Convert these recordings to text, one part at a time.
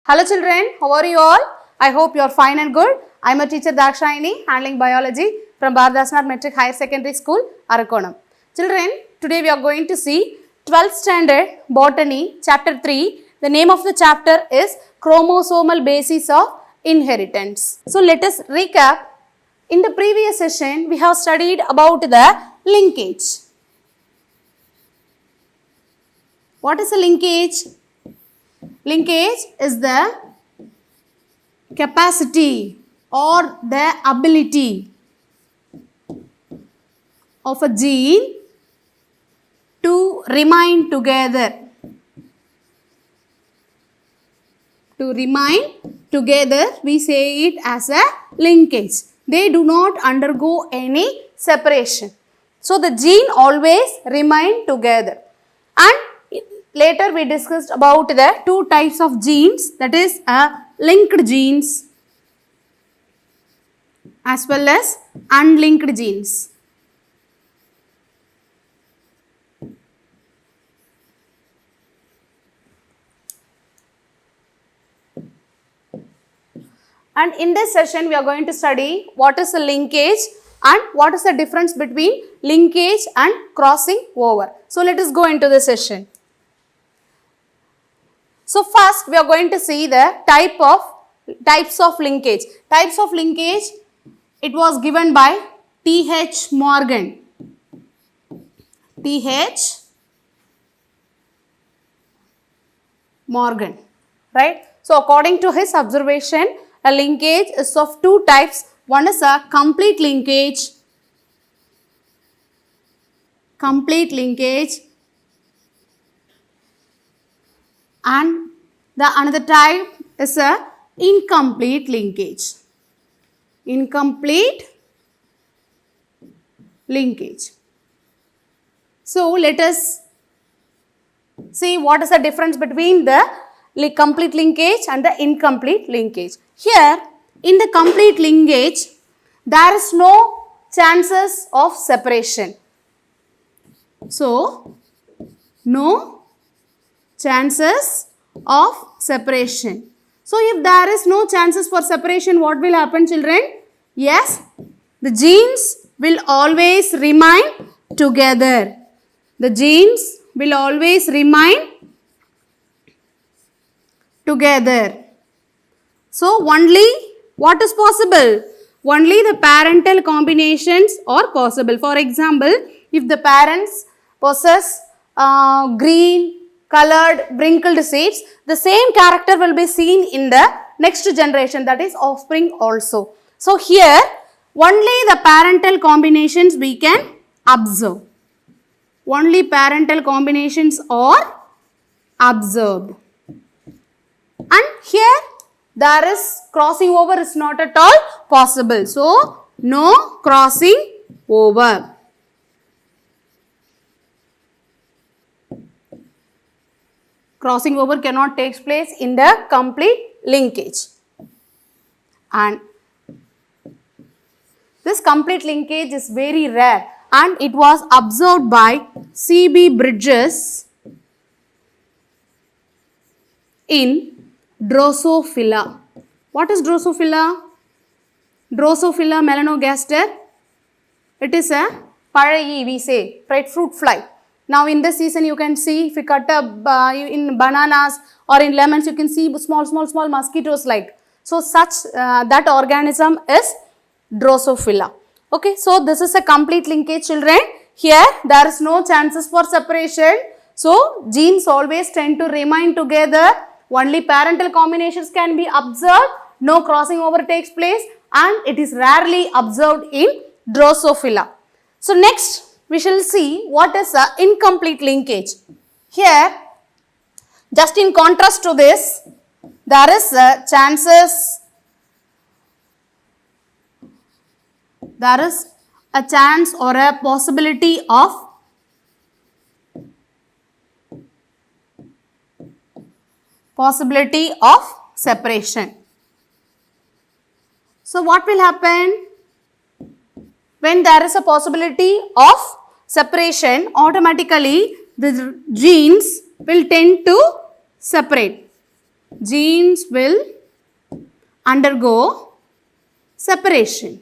Hello children, how are you all? I hope you are fine and good. I am a teacher Dakshayani handling biology from Bharadasanath Metric Higher Secondary School, Arakonam. Children, today we are going to see 12th standard botany chapter 3. The name of the chapter is chromosomal basis of inheritance. So let us recap. In the previous session we have studied about the linkage. What is a linkage? Linkage is the capacity or the ability of a gene to remain together. To remain together, we say it as a linkage. They do not undergo any separation. So the gene always remain together. And later we discussed about the two types of genes, that is linked genes as well as unlinked genes. And in this session we are going to study what is a linkage and what is the difference between linkage and crossing over. So let us go into the session. So first we are going to see the types of linkage. Types of linkage, it was given by T.H. Morgan. T.H. Morgan, right? So according to his observation, a linkage is of two types. One is a complete linkage. And the another type is a incomplete linkage. So let us see what is the difference between the complete linkage and the incomplete linkage. Here in the complete linkage, there is no chances of separation. So no chances of separation. So if there is no chances for separation, what will happen, children? Yes, the genes will always remain together. The genes will always remain together. So only what is possible? Only the parental combinations are possible. For example, if the parents possess green, colored, wrinkled seeds, the same character will be seen in the next generation, that is offspring also. So here only the parental combinations we can observe. Only parental combinations are observed. And here there is crossing over is not at all possible. So no crossing over. Crossing over cannot take place in the complete linkage. And this complete linkage is very rare and it was observed by C.B. Bridges in Drosophila. What is Drosophila? Drosophila melanogaster. It is a parayi, we say, right, fruit fly. Now in this season you can see, if you cut up in bananas or in lemons, you can see small mosquitoes like. So such that organism is Drosophila. Okay, so this is a complete linkage, children. Here there is no chances for separation. So genes always tend to remain together. Only parental combinations can be observed. No crossing over takes place and it is rarely observed in Drosophila. So next we shall see what is a incomplete linkage. Here, just in contrast to this, there is a chance or a possibility of separation. So what will happen? When there is a possibility of separation, automatically the genes will tend to separate. genes will undergo separation.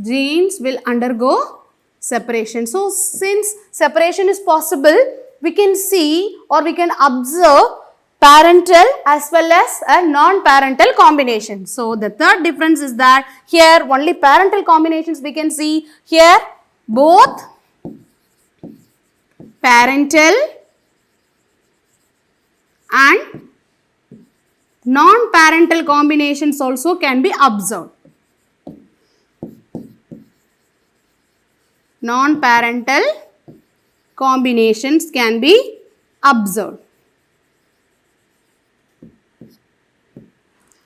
Genes will undergo separation. So, since separation is possible, we can see or we can observe parental as well as a non-parental combination. So, the third difference is that here only parental combinations we can see. Here both parental and non-parental combinations also can be observed. Non-parental combinations can be observed.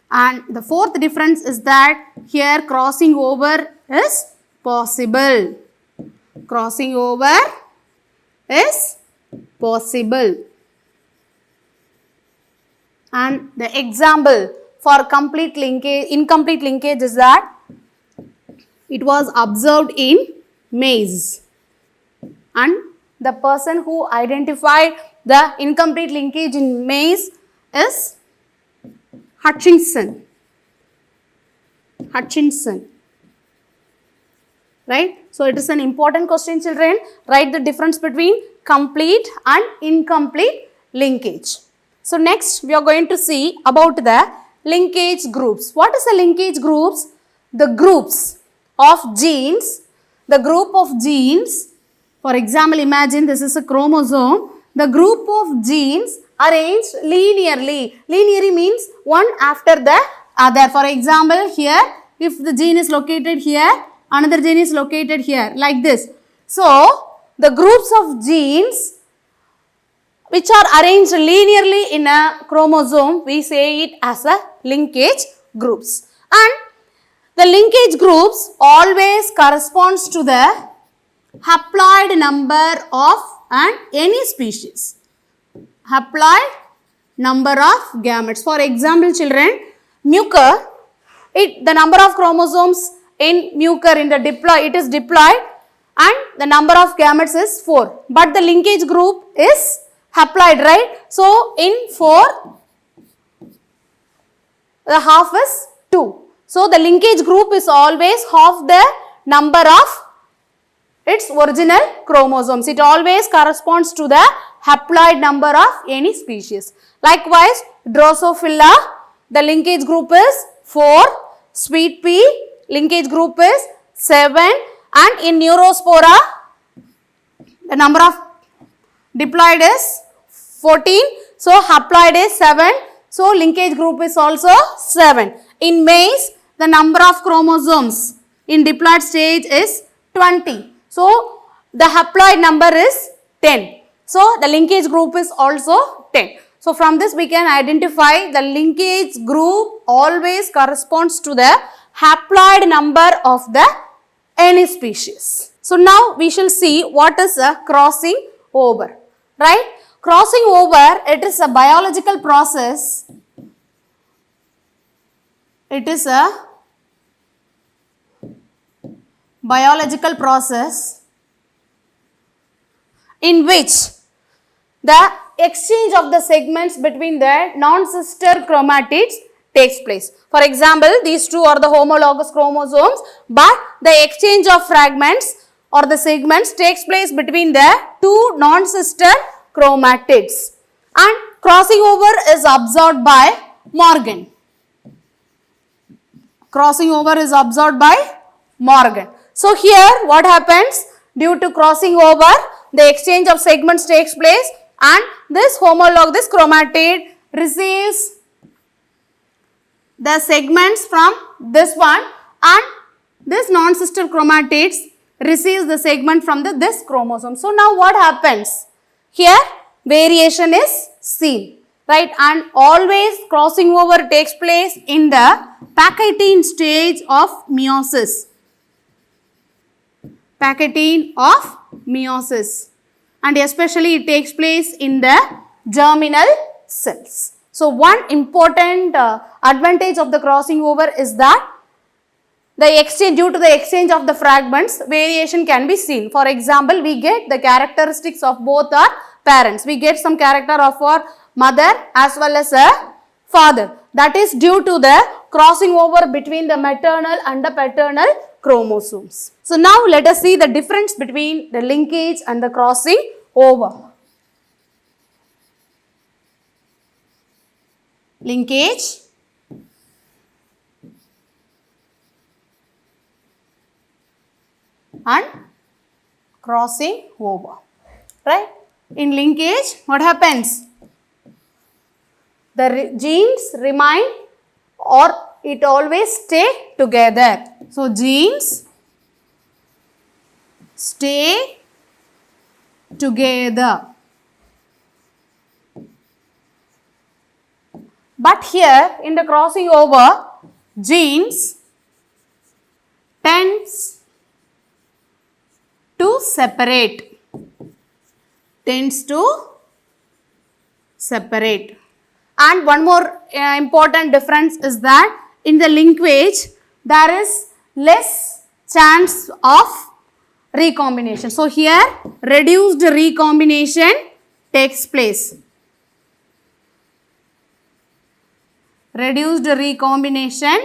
And the fourth difference is that here crossing over is possible. Crossing over is possible. And the example for complete linkage, incomplete linkage is that it was observed in maize, and the person who identified the incomplete linkage in maize is Hutchinson. Right? So, it is an important question, children. Write the difference between complete and incomplete linkage. So, next we are going to see about the linkage groups. What is the linkage groups? The groups of genes. The group of genes, for example, imagine this is a chromosome. The group of genes arranged linearly. Linearly means one after the other. For example, here, if the gene is located here, another gene is located here, like this. So, the groups of genes which are arranged linearly in a chromosome, we say it as a linkage groups. And the linkage groups always corresponds to the haploid number of any species. Haploid number of gametes. For example, children, Mucor, the number of chromosomes in Mucor in the diploid, it is diploid, and the number of gametes is 4. But the linkage group is haploid, right? So, in 4, the half is 2. So, the linkage group is always half the number of its original chromosomes. It always corresponds to the haploid number of any species. Likewise, Drosophila, the linkage group is 4. Sweet pea, linkage group is 7. And in Neurospora, the number of diploid is 14. So, haploid is 7. So, linkage group is also 7. In maize, the number of chromosomes in diploid stage is 20. So, the haploid number is 10. So, the linkage group is also 10. So, from this we can identify the linkage group always corresponds to the haploid number of the any species. So, now we shall see what is a crossing over, right? Crossing over, it is a biological process. It is a biological process in which the exchange of the segments between the non-sister chromatids takes place. For example, these two are the homologous chromosomes, but the exchange of fragments or the segments takes place between the two non-sister chromatids, and crossing over is observed by Morgan. Crossing over is observed by Morgan. So, here what happens? Due to crossing over, the exchange of segments takes place, and this homologous chromatid receives the segments from this one, and this non-sister chromatids receives the segment from this chromosome. So, now what happens? Here variation is seen, right? And always crossing over takes place in the Pachytene stage of meiosis. Pachytene of meiosis, and especially it takes place in the germinal cells. So, one important advantage of the crossing over is that the exchange, due to the exchange of the fragments, variation can be seen. For example, we get the characteristics of both are parents. We get some character of our mother as well as a father. That is due to the crossing over between the maternal and the paternal chromosomes. So now let us see the difference between the linkage and the crossing over. Linkage and crossing over, right? In linkage, what happens? The genes remain or it always stay together. So, genes stay together. But here in the crossing over, genes tends to separate. Tends to separate. And one more important difference is that in the linkage, there is less chance of recombination. So, here reduced recombination takes place. Reduced recombination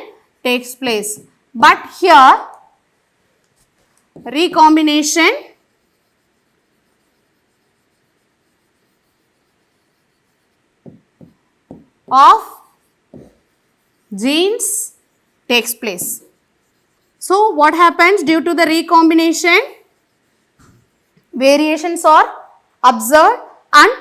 takes place. But here recombination of genes takes place. So, what happens due to the recombination? Variations are observed, and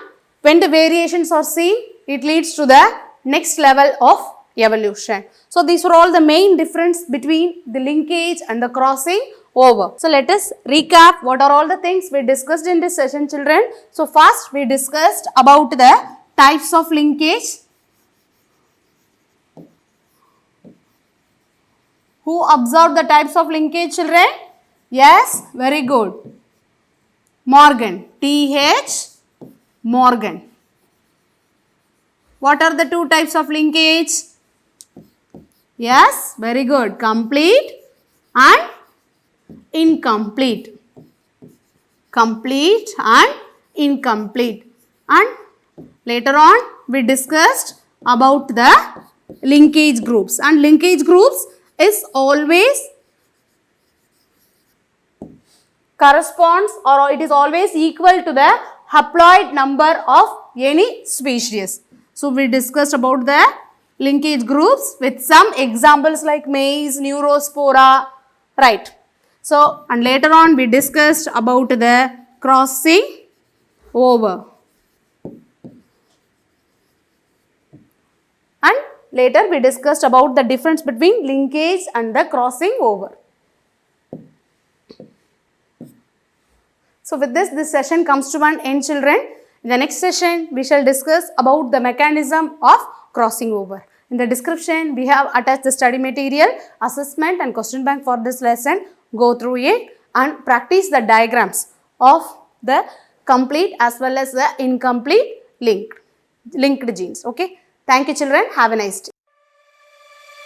when the variations are seen, it leads to the next level of evolution. So, these are all the main difference between the linkage and the crossing over. So, let us recap what are all the things we discussed in this session, children. So, first we discussed about the types of linkage. Who observed the types of linkage, children? Yes, very good. Morgan, T.H. Morgan. What are the two types of linkage? Yes, very good. Complete and incomplete. Complete and incomplete. And later on, we discussed about the linkage groups. And linkage groups is always corresponds or it is always equal to the haploid number of any species. So, we discussed about the linkage groups with some examples like maize, neurospora, right. So, and later on we discussed about the crossing over. And later we discussed about the difference between linkage and the crossing over. So, with this session comes to an end, children. In the next session, we shall discuss about the mechanism of crossing over. In the description, we have attached the study material, assessment and question bank for this lesson. Go through it and practice the diagrams of the complete as well as the incomplete linked genes. Okay. Thank you, children. Have a nice day.